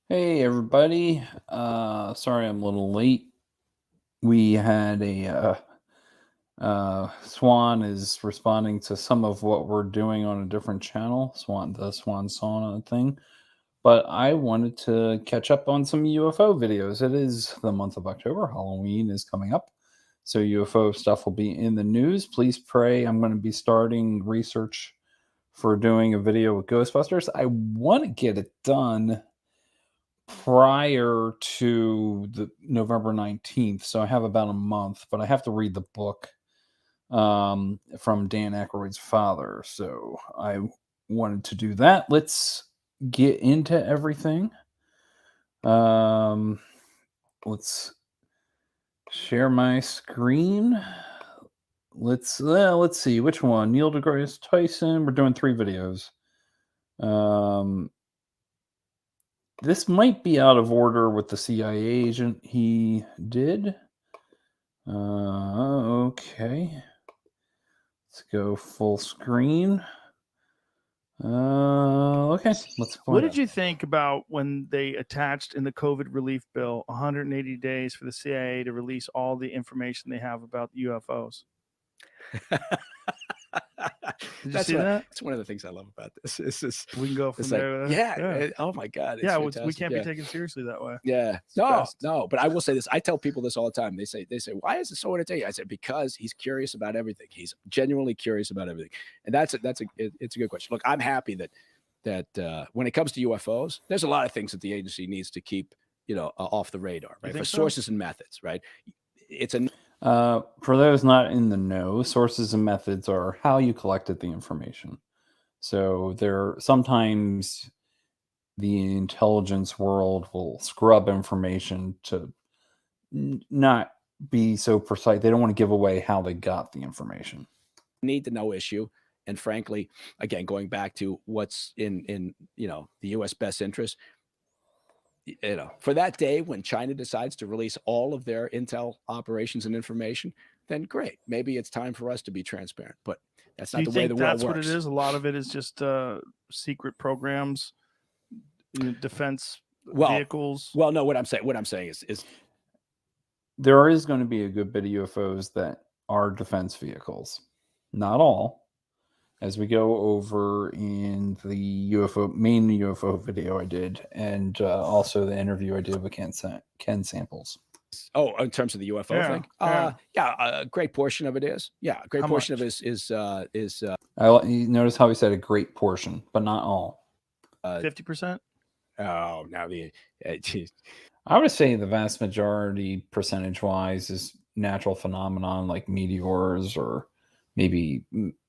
Hey everybody. Sorry I'm a little late. We had Swan is responding to some of what we're doing on a different channel, the Swan Song thing. But I wanted to catch up on some UFO videos. It is the month of October. Halloween is coming up. So UFO stuff will be in the news. Please pray. I'm going to be starting research for doing a video with Ghostbusters. I want to get it done prior to the November 19th. So I have about a month, but I have to read the book from Dan Aykroyd's father. So I wanted to do that. Let's get into everything. Um, let's share my screen. Let's see which one. Neil deGrasse Tyson. We're doing 3 videos. This might be out of order with the CIA agent he did. Okay. Let's go full screen. Okay, let's What find did you think about when they attached in the COVID relief bill 180 days for the CIA to release all the information they have about UFOs? Did you see that? That's one of the things I love about this. We can go It's from like, there. yeah, oh my God, it's Yeah, we fantastic. can't be taken seriously that way. Yeah, It's the best. no. But I will say this: I tell people this all the time. They say, why is it so entertaining? I said because he's curious about everything. He's genuinely curious about everything, and it's a good question. Look, I'm happy that when it comes to UFOs, there's a lot of things that the agency needs to keep, off the radar, right? For think so? sources and methods, right? It's a For those not in the know, sources and methods are how you collected the information. So there sometimes the intelligence world will scrub information to not be so precise. They don't want to give away how they got the information. need to know issue. And frankly, again, going back to what's in the U.S. best interest, for that day when China decides to release all of their intel operations and information, then great. Maybe it's time for us to be transparent. But that's Do not you the way think the world that's what it works. is? A lot of it is just secret programs, defense vehicles. Well, no. What I'm saying is there is going to be a good bit of UFOs that are defense vehicles. Not all. As we go over in the main UFO video I did, and also the interview I did with Ken Samples. Oh, in terms of the UFO thing, a great portion of it is. Yeah, a great How portion much? of it is. You notice how he said a great portion, but not all. 50%. Oh, now I would say the vast majority, percentage-wise, is natural phenomenon like meteors or maybe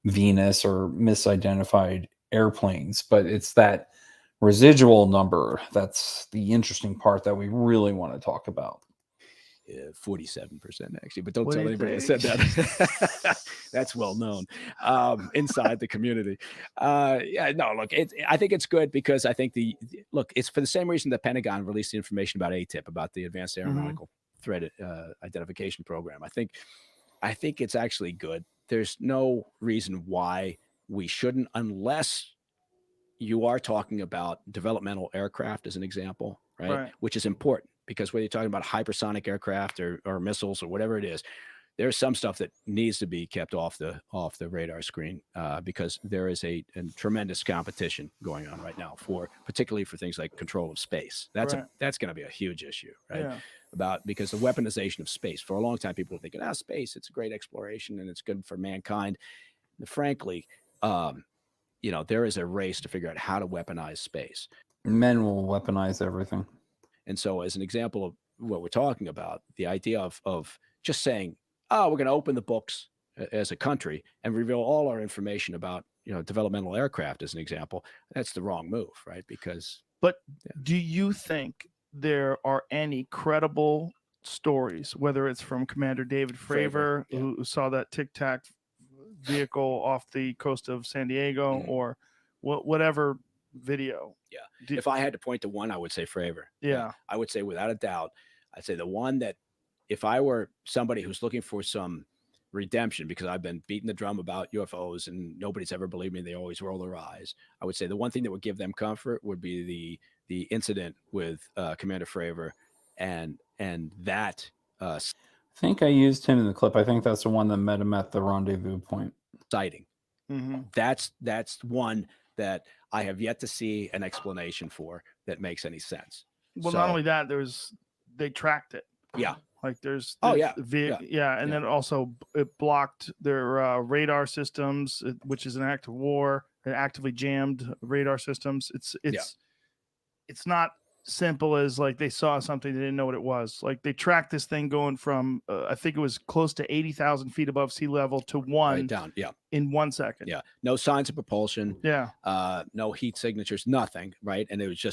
Venus or misidentified airplanes. But it's that residual number that's the interesting part that we really want to talk about. 47% actually, but don't What do tell you anybody I think? said that. That's well known inside the community. Yeah, no, look, I think it's good because I think it's for the same reason the Pentagon released the information about ATIP, about the Advanced Aeronautical Threat Identification Program. I think it's actually good. There's no reason why we shouldn't, unless you are talking about developmental aircraft as an example, right? Which is important because whether you're talking about hypersonic aircraft or missiles or whatever it is, there's some stuff that needs to be kept off the radar screen because there is a tremendous competition going on right now particularly for things like control of space. That's going to be a huge issue, right? Yeah. Because the weaponization of space. For a long time, people were thinking, space, it's a great exploration and it's good for mankind. And frankly, there is a race to figure out how to weaponize space. Men will weaponize everything. And so as an example of what we're talking about, the idea of just saying, we're going to open the books as a country and reveal all our information about, developmental aircraft as an example, that's the wrong move, right? But do you think there are any credible stories, whether it's from Commander David Fravor, who saw that Tic Tac vehicle off the coast of San Diego, or whatever video? Yeah. If I had to point to one, I would say Fravor. Yeah. I would say without a doubt, I'd say the one that if I were somebody who's looking for some redemption, because I've been beating the drum about UFOs and nobody's ever believed me, they always roll their eyes. I would say the one thing that would give them comfort would be the incident with Commander Fravor and that I think I used him in the clip. I think that's the one that met him at the rendezvous point. sighting. Mm-hmm. That's one that I have yet to see an explanation for that makes any sense. Well, So, not only that, they tracked it. yeah. Like there's Oh, yeah, yeah. and then also it blocked their radar systems, which is an act of war. It actively jammed radar systems. It's not simple as like they saw something they didn't know what it was. Like they tracked this thing going from I think it was close to 80,000 feet above sea level to one right down. Yeah. in 1 second. Yeah. No signs of propulsion. Yeah. No heat signatures, nothing. Right. And it was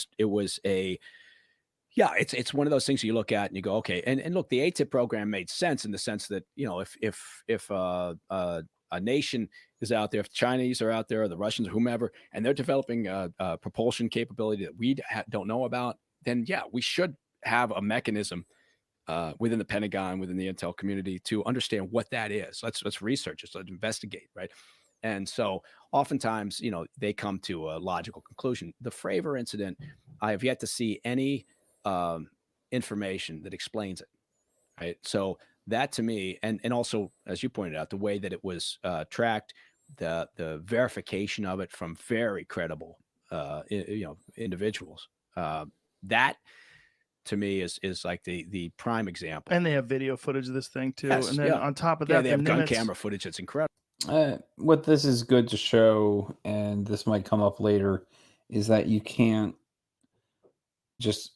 it's one of those things you look at and you go, okay. And look, the ATIP program made sense in the sense that, you know, if a nation is out there, if the Chinese are out there or the Russians or whomever, and they're developing a propulsion capability that we don't know about, then yeah, we should have a mechanism within the Pentagon, within the intel community to understand what that is. Let's research it, let's investigate, right? And so oftentimes, you know, they come to a logical conclusion. The Fravor incident, I have yet to see any information that explains it, right? So that to me, and also, as you pointed out, the way that it was tracked, the verification of it from very credible, individuals, that to me is like the prime example. And they have video footage of this thing too. Yes, and then yeah. on top of Yeah, that, they have gun camera footage. It's incredible. What this is good to show, and this might come up later, is that you can't just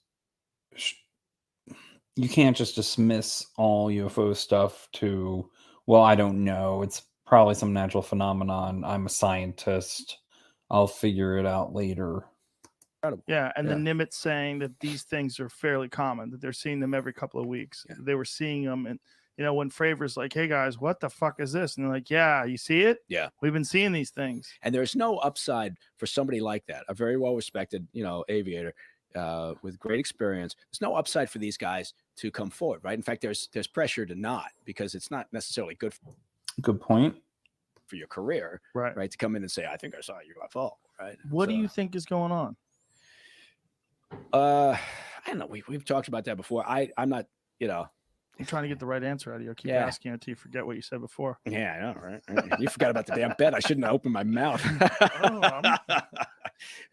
dismiss all UFO stuff to, well, I don't know. It's probably some natural phenomenon. I'm a scientist. I'll figure it out later. Yeah, and the Nimitz saying that these things are fairly common, that they're seeing them every couple of weeks. Yeah. They were seeing them, and you know, when Fravor's like, "Hey guys, what the fuck is this?" and they're like, "Yeah, you see it? Yeah, we've been seeing these things." And there's no upside for somebody like that, a very well respected, you know, aviator with great experience. There's no upside for these guys to come forward, right? In fact, there's pressure to not, because it's not necessarily good. Good point. For your career, right? To come in and say, "I think I saw a UFO," right? What do you think is going on? I don't know. We've talked about that before. I'm not, you know. I'm trying to get the right answer out of you. I keep asking until you forget what you said before. Yeah, I know, right? You forgot about the damn bet. I shouldn't have opened my mouth.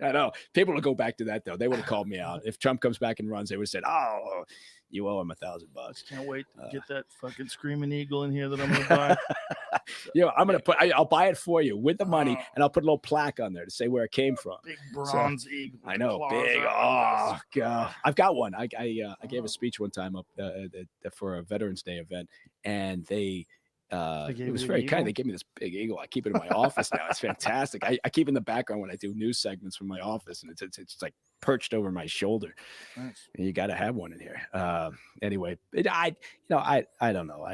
I know. People will go back to that though. They would have called me out. If Trump comes back and runs, they would have said, "Oh, you owe him $1,000." Can't wait to get that fucking screaming eagle in here that I'm gonna buy. Yeah, I'm gonna I'll buy it for you with the money, and I'll put a little plaque on there to say where it came from. Big bronze eagle. I know, big. Oh god, I've got one. I gave a speech one time up for a Veterans Day event, and it was very kind. They gave me this big eagle. I keep it in my office now. It's fantastic. I keep it in the background when I do news segments from my office, and it's like perched over my shoulder. Nice. You got to have one in here. Anyway, I don't know.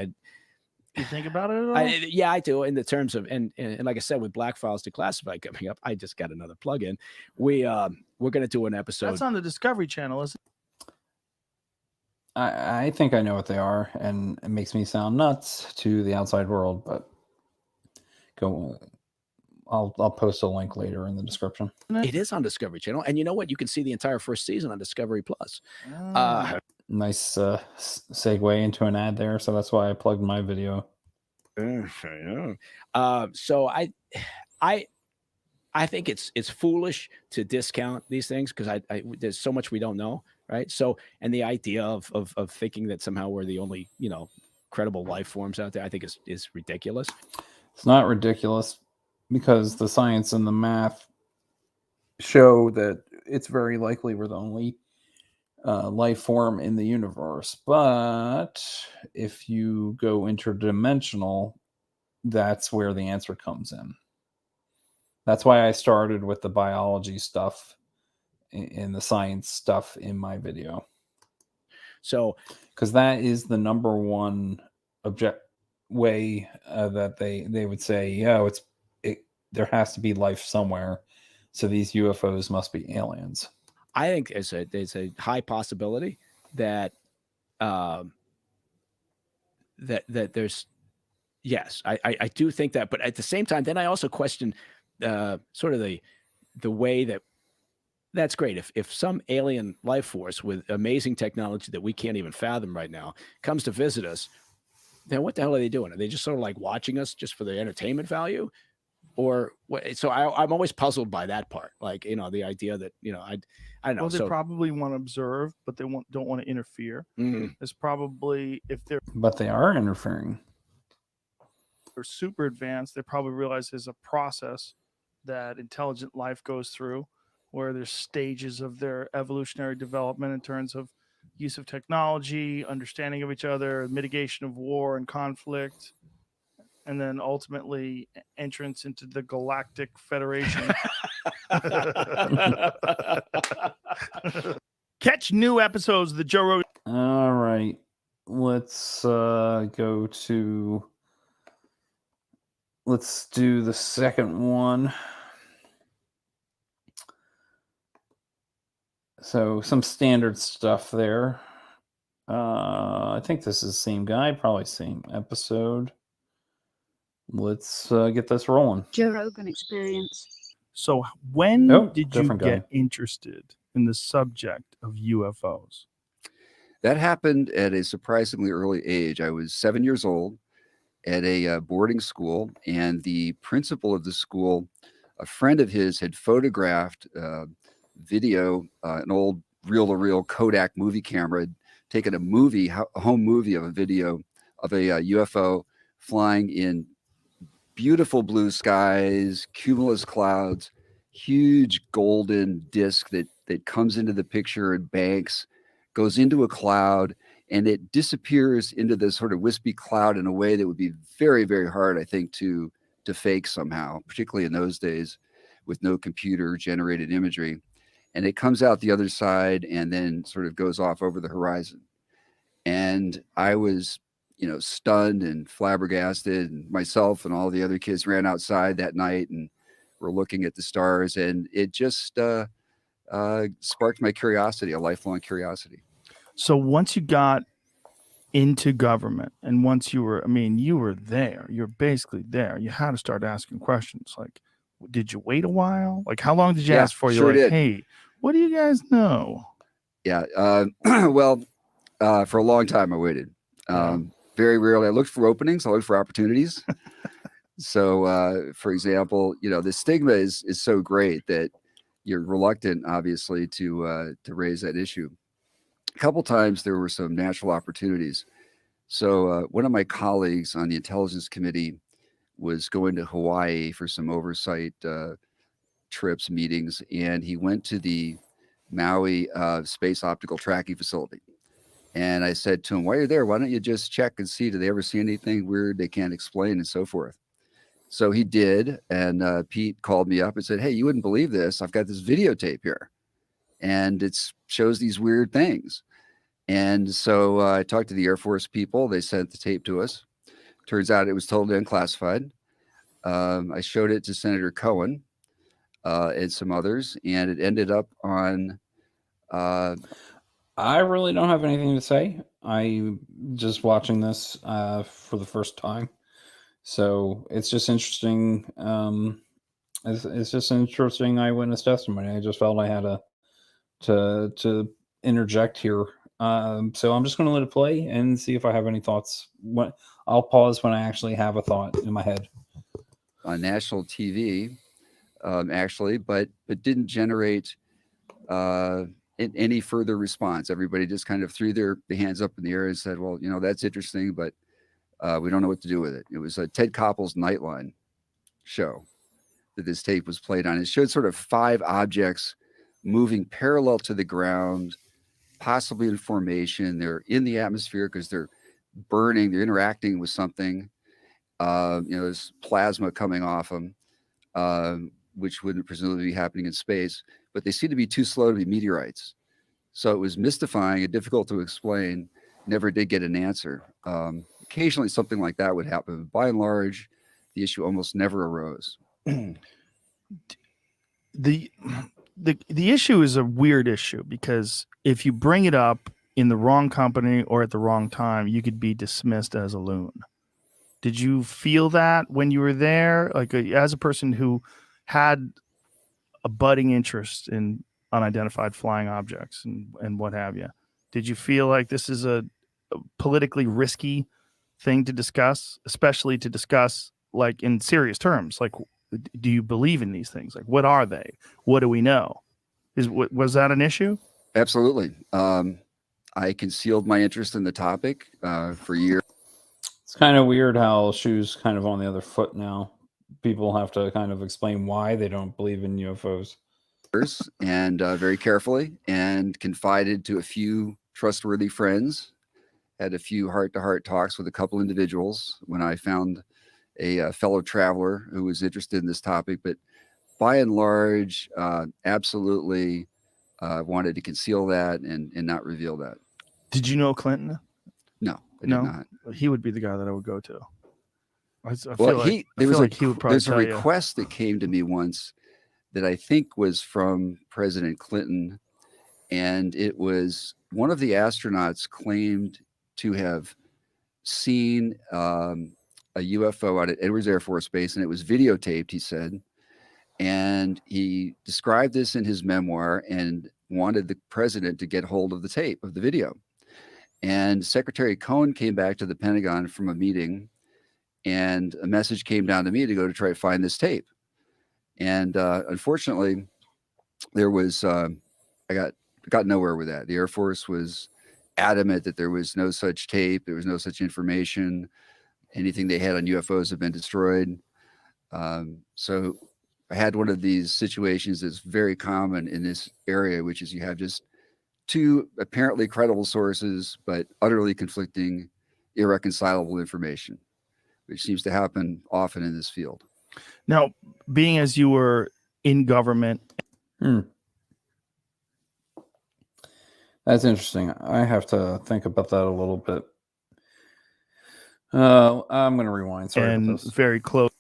You think about it at all? Yeah, I do. In the terms of and like I said, with Black Files Declassified coming up, I just got another plug-in. We're going to do an episode. That's on the Discovery Channel, isn't it? I think I know what they are, and it makes me sound nuts to the outside world, but I'll post a link later in the description. It is on Discovery Channel, and you know what? You can see the entire first season on Discovery Plus. Nice segue into an ad there, so that's why I plugged my video. So I think it's foolish to discount these things because there's so much we don't know, right? So, and the idea of thinking that somehow we're the only, you know, credible life forms out there, I think is ridiculous. It's not ridiculous because the science and the math show that it's very likely we're the only life form in the universe. But if you go interdimensional, that's where the answer comes in. That's why I started with the biology stuff and the science stuff in my video. So, because that is the number one way that they would say, yeah, there has to be life somewhere. So these UFOs must be aliens. I think there's a high possibility that that there's, yes, I do think that, but at the same time, then I also question sort of the way that that's great. If some alien life force with amazing technology that we can't even fathom right now comes to visit us, then what the hell are they doing? Are they just sort of like watching us just for the entertainment value? Or what? So I'm always puzzled by that part. Like, the idea that, I don't know. Well, they So probably want to observe, but they don't want to interfere. It's probably, if they're But they are interfering. super advanced, they probably realize there's a process that intelligent life goes through, where there's stages of their evolutionary development in terms of use of technology, understanding of each other, mitigation of war and conflict, and then ultimately entrance into the Galactic Federation. Catch new episodes of the Joe Rogan. All right. Let's let's do the second one. So some standard stuff there. I think this is the same guy, probably same episode. Let's get this rolling. Joe Rogan Experience. So when did you different get guy. interested in the subject of UFOs? That happened at a surprisingly early age. I was 7 years old at a boarding school, and the principal of the school, a friend of his, had photographed video, an old reel-to-reel Kodak movie camera, had taken a home movie of a video of a UFO flying in beautiful blue skies, cumulus clouds, huge golden disc that comes into the picture and banks, goes into a cloud, and it disappears into this sort of wispy cloud in a way that would be very, very hard, I think, to fake somehow, particularly in those days with no computer generated imagery. And it comes out the other side and then sort of goes off over the horizon. And I was, stunned and flabbergasted, and myself and all the other kids ran outside that night and were looking at the stars, and it just sparked my curiosity, a lifelong curiosity. So once you got into government, and once you were there, you're basically there, you had to start asking questions like, did you wait a while? Like, how long did you ask for? Sure did. Hey, what do you guys know? Yeah. Well, for a long time I waited. Very rarely. I looked for openings. I looked for opportunities. So, for example, the stigma is so great that you're reluctant, obviously, to raise that issue. A couple times there were some natural opportunities. So one of my colleagues on the Intelligence Committee was going to Hawaii for some oversight trips, meetings, and he went to the Maui Space Optical Tracking Facility. And I said to him, while you're there, why don't you just check and see, do they ever see anything weird they can't explain and so forth? So he did. And Pete called me up and said, hey, you wouldn't believe this. I've got this videotape here, and it shows these weird things. And so I talked to the Air Force people. They sent the tape to us. Turns out it was totally unclassified. I showed it to Senator Cohen and some others, and it ended up on... I really don't have anything to say. I'm just watching this for the first time. So it's just interesting. It's just an interesting eyewitness testimony. I just felt I had to interject here. So I'm just going to let it play and see if I have any thoughts. I'll pause when I actually have a thought in my head. On national TV, actually, but didn't generate any further response. Everybody just kind of threw their hands up in the air and said, well, that's interesting, but we don't know what to do with it. It was Ted Koppel's Nightline show that this tape was played on. It showed sort of 5 objects moving parallel to the ground, possibly in formation. They're in the atmosphere because they're burning, they're interacting with something. There's plasma coming off them, which wouldn't presumably be happening in space, but they seem to be too slow to be meteorites. So it was mystifying and difficult to explain. Never did get an answer. Occasionally something like that would happen. By and large, the issue almost never arose. The issue is a weird issue, because if you bring it up in the wrong company or at the wrong time, you could be dismissed as a loon. Did you feel that when you were there, like as a person who had a budding interest in unidentified flying objects and what have you. Did you feel like this is a politically risky thing to discuss, especially to discuss like in serious terms? Like, do you believe in these things? Like, what are they? What do we know? Was that an issue? Absolutely. I concealed my interest in the topic for years. It's kind of weird how shoes kind of on the other foot now. People have to kind of explain why they don't believe in UFOs. And very carefully, and confided to a few trustworthy friends. Had a few heart-to-heart talks with a couple individuals when I found a fellow traveler who was interested in this topic, but by and large, absolutely wanted to conceal that and not reveal that. Did you know Clinton? No, I did No? not. He would be the guy that I would go to. I feel Well, like, he would probably there's a tell you. request that came to me once that I think was from President Clinton, and it was one of the astronauts claimed to have seen a UFO out at Edwards Air Force Base, and it was videotaped, he said. And he described this in his memoir and wanted the president to get hold of the tape of the video. And Secretary Cohen came back to the Pentagon from a meeting, and a message came down to me to go to try to find this tape. And unfortunately, there was I got nowhere with that. The Air Force was adamant that there was no such tape, there was no such information. Anything they had on UFOs have been destroyed. So I had one of these situations that's very common in this area, which is you have just two apparently credible sources, but utterly conflicting, irreconcilable information, which seems to happen often in this field. Now, being as you were in government. That's interesting. I have to think about that a little bit. I'm going to rewind. Sorry and about this. very close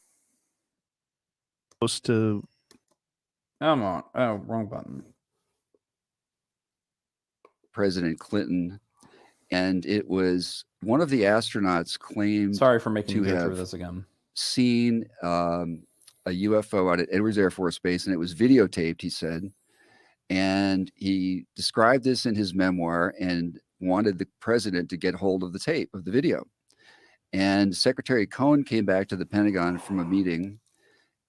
to. I'm on. Oh, wrong button. President Clinton, and it was one of the astronauts claimed Sorry for making you to go through have this again. seen a UFO out at Edwards Air Force Base, and it was videotaped, he said. And he described this in his memoir and wanted the president to get hold of the tape of the video. And Secretary Cohen came back to the Pentagon from a meeting,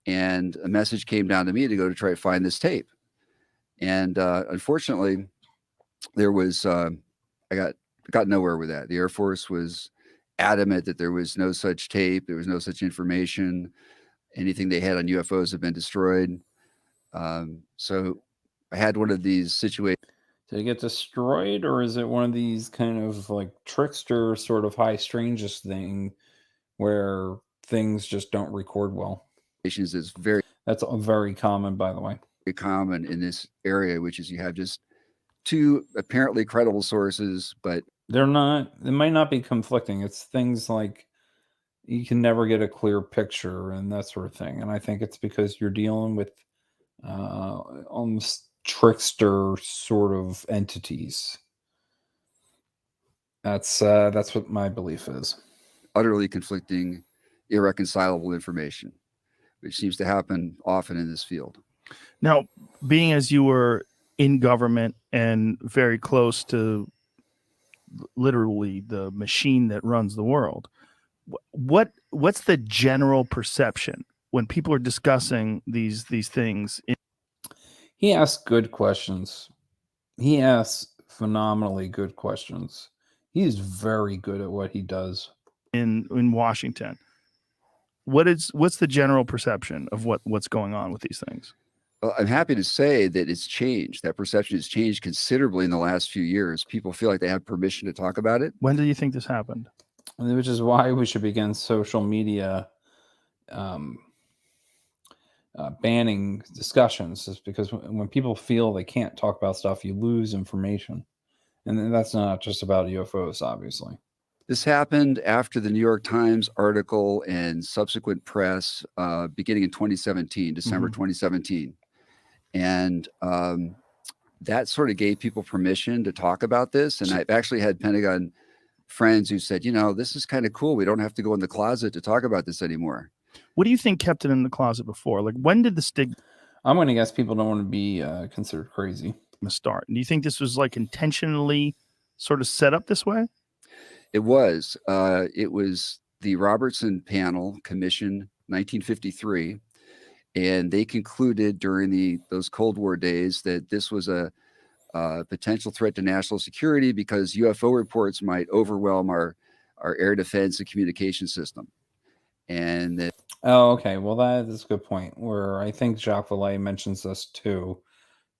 and a message came down to me to go to try to find this tape. And unfortunately, there was I got nowhere with that. The Air Force was adamant that there was no such tape, there was no such information. Anything they had on UFOs have been destroyed. So I had one of these situations. Did it get destroyed, or is it one of these kind of like trickster sort of high strangeness thing where things just don't record well? That's very common, by the way. Very common in this area, which is you have just two apparently credible sources, but they might not be conflicting. It's things like you can never get a clear picture and that sort of thing. And I think it's because you're dealing with almost trickster sort of entities. That's what my belief is. Utterly conflicting, irreconcilable information, which seems to happen often in this field. Now, being as you were in government and very close to literally the machine that runs the world, what's the general perception when people are discussing these things? He asks good questions. He asks phenomenally good questions. He's very good at what he does. In Washington, what's the general perception of what's going on with these things? Well, I'm happy to say that it's changed. That perception has changed considerably in the last few years. People feel like they have permission to talk about it. When do you think this happened? Which is why we should begin social media banning discussions, is because when people feel they can't talk about stuff, you lose information. And that's not just about UFOs, obviously. This happened after the New York Times article and subsequent press beginning in 2017, December 2017. And that sort of gave people permission to talk about this. And I've actually had Pentagon friends who said, this is kind of cool. We don't have to go in the closet to talk about this anymore. What do you think kept it in the closet before? Like, when did the stigma? I'm going to guess people don't want to be considered crazy. From the start. And do you think this was like intentionally sort of set up this way? It was. It was the Robertson Panel Commission, 1953, and they concluded during those Cold War days that this was a potential threat to national security because UFO reports might overwhelm our air defense and communication system. And that, Oh, okay. Well, that is a good point. Where I think Jacques Vallée mentions this too.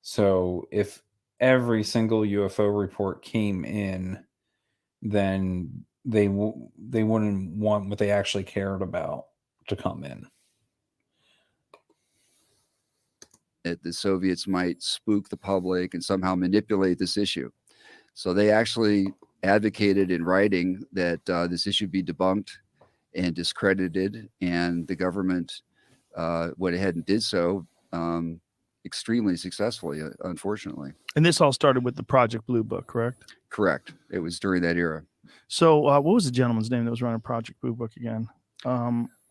So if every single UFO report came in, then they wouldn't want what they actually cared about to come in. that the Soviets might spook the public and somehow manipulate this issue. So they actually advocated in writing that this issue be debunked and discredited, and the government went ahead and did so extremely successfully, unfortunately. And this all started with the Project Blue Book, correct? Correct. It was during that era. So what was the gentleman's name that was running Project Blue Book again?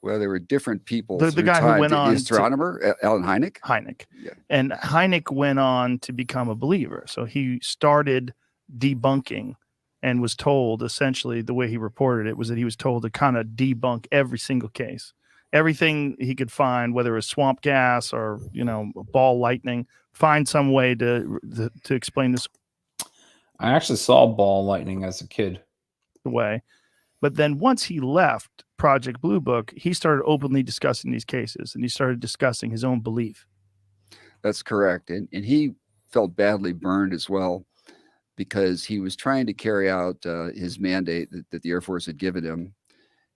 Well, there were different people. The through guy who time. went on the astronomer, Alan Hynek. Hynek. Yeah. And Hynek went on to become a believer. So he started debunking and was told, essentially, the way he reported it was that he was told to kind of debunk every single case. Everything he could find, whether it was swamp gas or, ball lightning, find some way to explain this I actually saw ball lightning as a kid. way. But then once he left Project Blue Book, he started openly discussing these cases, and he started discussing his own belief. That's correct. And he felt badly burned as well, because he was trying to carry out his mandate that the Air Force had given him.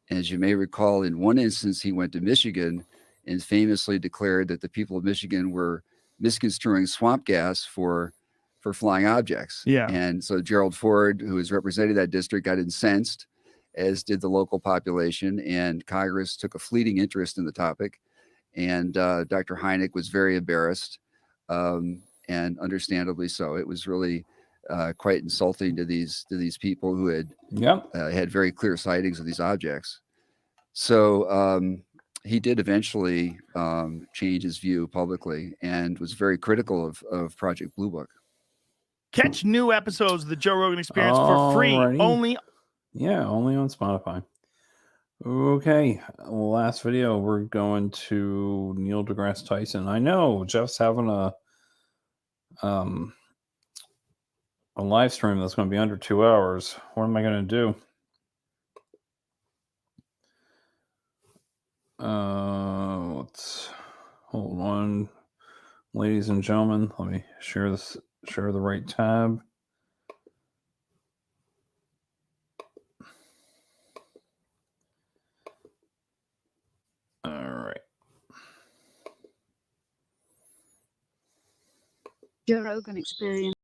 And as you may recall, in one instance, he went to Michigan and famously declared that the people of Michigan were misconstruing swamp gas for flying objects. Yeah. And so Gerald Ford, who was representing that district, got incensed, as did the local population, and Congress took a fleeting interest in the topic. And Dr. Hynek was very embarrassed, and understandably so. It was really quite insulting to these people who had had very clear sightings of these objects. So he did eventually change his view publicly and was very critical of Project Blue Book. Catch new episodes of the Joe Rogan Experience for free. Alrighty. Only on Spotify. Okay, last video, we're going to Neil deGrasse Tyson. I know Jeff's having a live stream that's going to be under 2 hours. What am I going to do? Let's hold on, ladies and gentlemen. Let me share the right tab. All right. Joe Rogan Experience.